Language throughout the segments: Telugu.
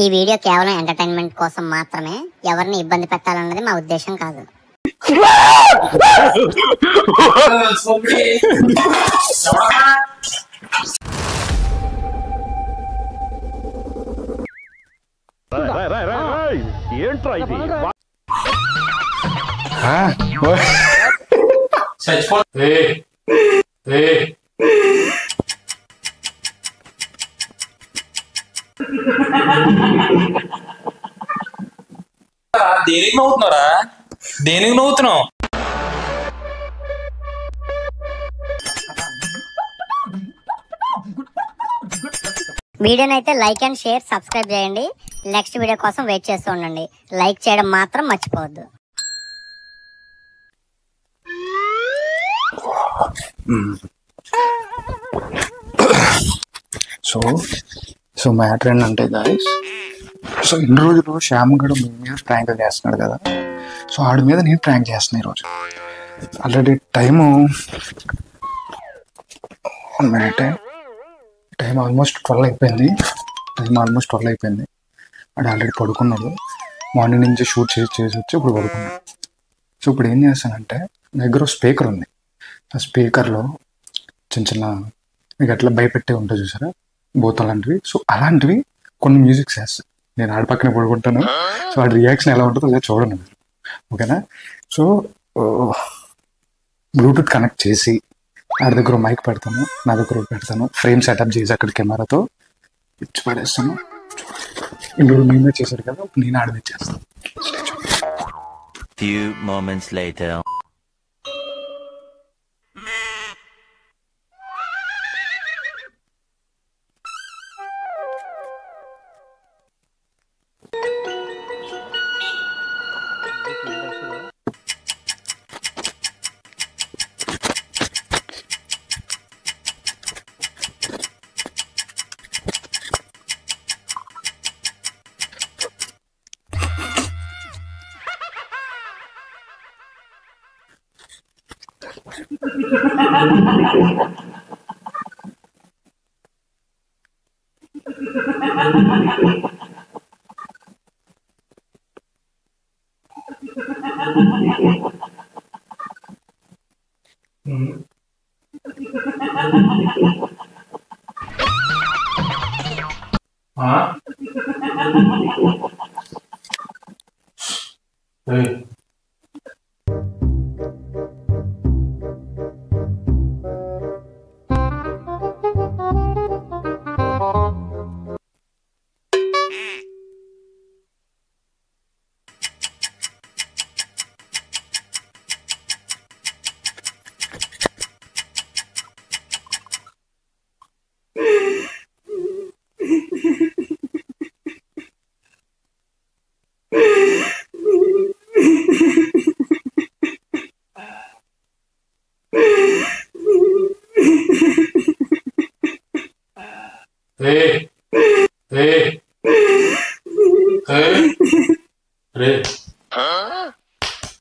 ఈ వీడియో కేవలం ఎంటర్టైన్మెంట్ కోసం మాత్రమే, ఎవరిని ఇబ్బంది పెట్టాలన్నది మా ఉద్దేశం కాదు. దేనికి నవ్వుతున్నారా? దేనికి నవ్వుతున్నావు? వీడియోనైతే లైక్ అండ్ షేర్ సబ్స్క్రైబ్ చేయండి. నెక్స్ట్ వీడియో కోసం వెయిట్ చేస్తూ ఉండండి. లైక్ చేయడం మాత్రం మర్చిపోవద్దు. సో మ్యాటర్ ఏంటంటే గాయస్, సో ఇన్ని రోజులు శ్యామ్ గడు మీ మీద ప్రాంక్ చేస్తున్నాడు కదా, సో ఆడి మీద నేను ప్రాంక్ చేస్తున్నా ఈరోజు. ఆల్రెడీ టైం ఆల్మోస్ట్ 12 అయిపోయింది. ఆడు ఆల్రెడీ పడుకున్నాడు. మార్నింగ్ నుంచి షూట్ చేసి వచ్చి ఇప్పుడు పడుకున్నాడు. సో ఇప్పుడు ఏం చేస్తానంటే, నా దగ్గర స్పీకర్ ఉంది. ఆ స్పీకర్లో చిన్న మీకు ఎట్లా భయపెట్టే ఉంటుంది చూసారా, బోత్ అలాంటివి. సో అలాంటివి కొన్ని మ్యూజిక్స్ వేస్తాను. నేను ఆడి పక్కనే పడుకుంటాను. సో ఆడి రియాక్షన్ ఎలా ఉంటుందో అదే చూడండి మీరు, ఓకేనా? సో బ్లూటూత్ కనెక్ట్ చేసి ఆడి దగ్గర మైక్ పెడతాను, నా దగ్గర పెడతాను, ఫ్రేమ్ సెటప్ చేసి అక్కడ కెమెరాతో ఇచ్చి పడేస్తాను. ఇందులో నేనే చేశాడు కదా, నేను ఆడి మీద చేస్తాను. Few moments later.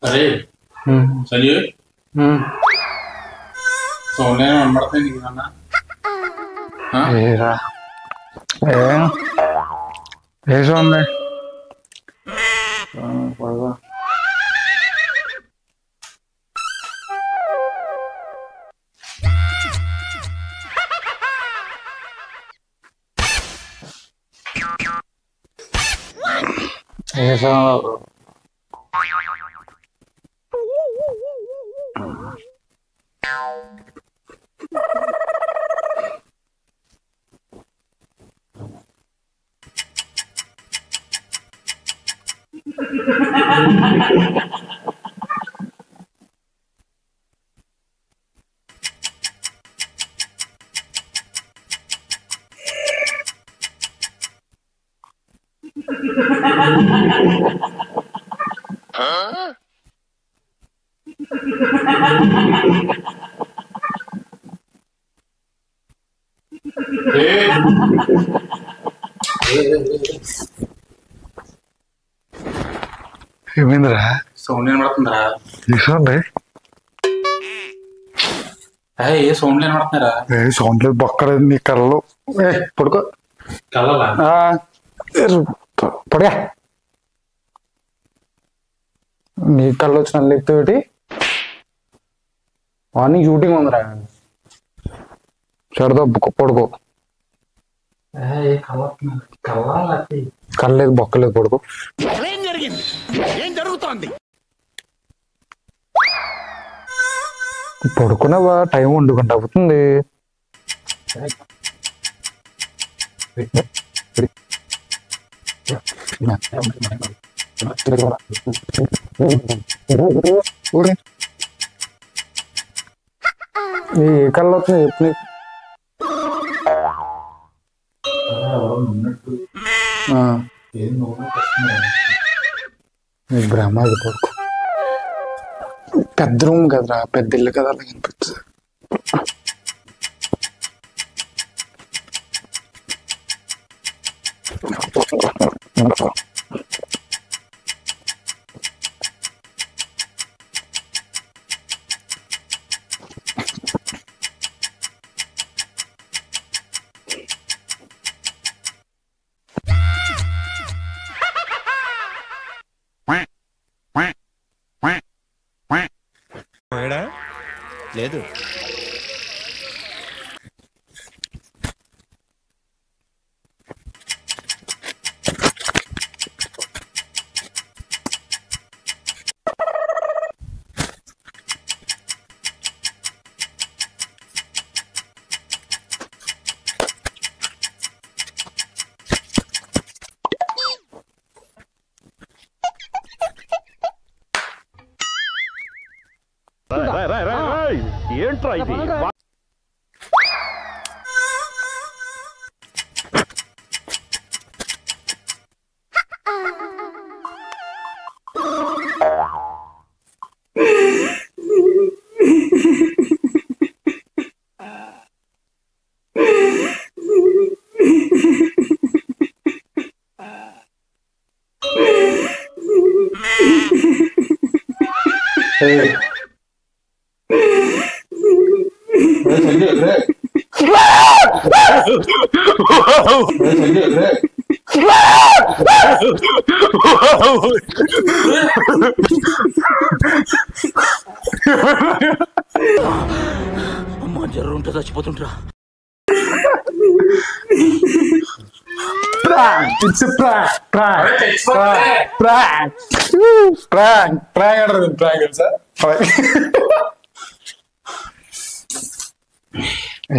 अरे संजय सोने नंबरते नहीं करना ఏమైందిరా? సౌండ్ వినబడుతుందిరా? చూడండి, ఏ సౌండ్ వినబడుతున్నారా? సౌండ్ లేదు, బొక్కలేదు నీ కళ్ళు. పడుకో. కళ్ళలా పొడిగా నీ కళ్ళు వచ్చిన లేకపోతే మార్నింగ్ షూటింగ్ ఉందిరా చెడదో పడుకో కళ్ళు లేదు బొక్కలేదు పడుకో పడుకున్నావా టైం వండుకుంట అవుతుంది ఏ కళ్ళు వస్తుంది చెప్పు నీకు బ్రహ్మ అది పడుకో పెద్ద రూమ్ కదరా పెద్ద ఇల్లు కదా అలా కనిపిస్తుంది లేదు ఏంట్రా ఇది అమ్మా జర్రు ఉంటే చచ్చిపోతుంటరా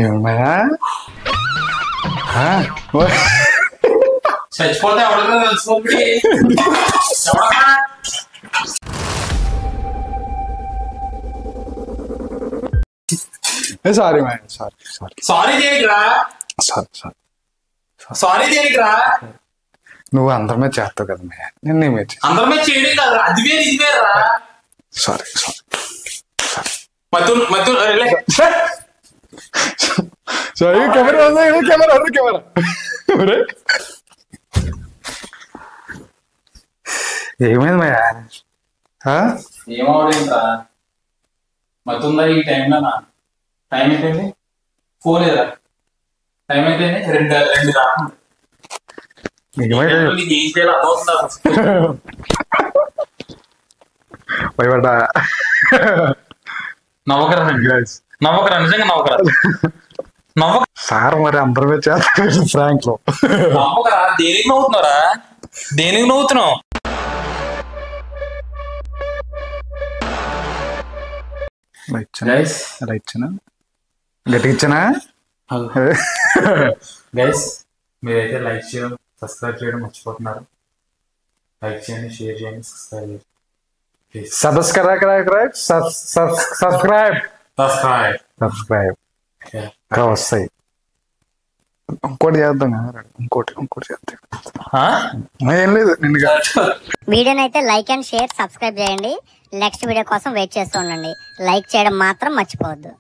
ఏమయ్యా చచ్చిపోతే ఎవరికైనా తెలుసుకోండి sorry madam sorry sorry sorry దేనికిరా సారీ సారీ సారీ దేనికిరా నువ్వు అందరి మీద చేస్తావు కదా మే నేను నీ మీద అందరి మీద చేయడం కాదు అది వేరు ఇది వేరురా sorry sorry sorry camera camera camera ఏమైంది మయ్యా ఏమవుతుందా మతుందా ఈ టైంలో టైం అయిపోయింది ఫోన్ లేదురా టైం అయిపోయింది రెండు నీకు ఏం చేయాలో అర్థమవుతుందా భయపడ్డా నవ్వకరా నవ్వకరా నిజంగా నవ్వకరా నవ్వక సార్ మరి అందరి మీద చేస్తాడు ఫ్రాంక్ లో నవ్వకరా దేనికి నవ్వుతున్నారా దేనికి నవ్వుతున్నావు ఇచ్చానా గట్టిగా ఇచ్చానా గైస్ మీరైతే లైక్ చేయడం సబ్స్క్రైబ్ చేయడం మర్చిపోతున్నారు లైక్ చేయండి షేర్ చేయండి సబ్స్క్రైబ్ చేయండి సబ్స్క్రైబ్ వస్తాయి ఇంకోటి చేద్దాం ఇంకోటి చేద్దాం ఏం లేదు నిన్ను వీడియోని అయితే లైక్ అండ్ షేర్ సబ్స్క్రైబ్ చేయండి. నెక్స్ట్ వీడియో కోసం వెయిట్ చేస్తూ ఉండండి. లైక్ చేయడం మాత్రం మర్చిపోవద్దు.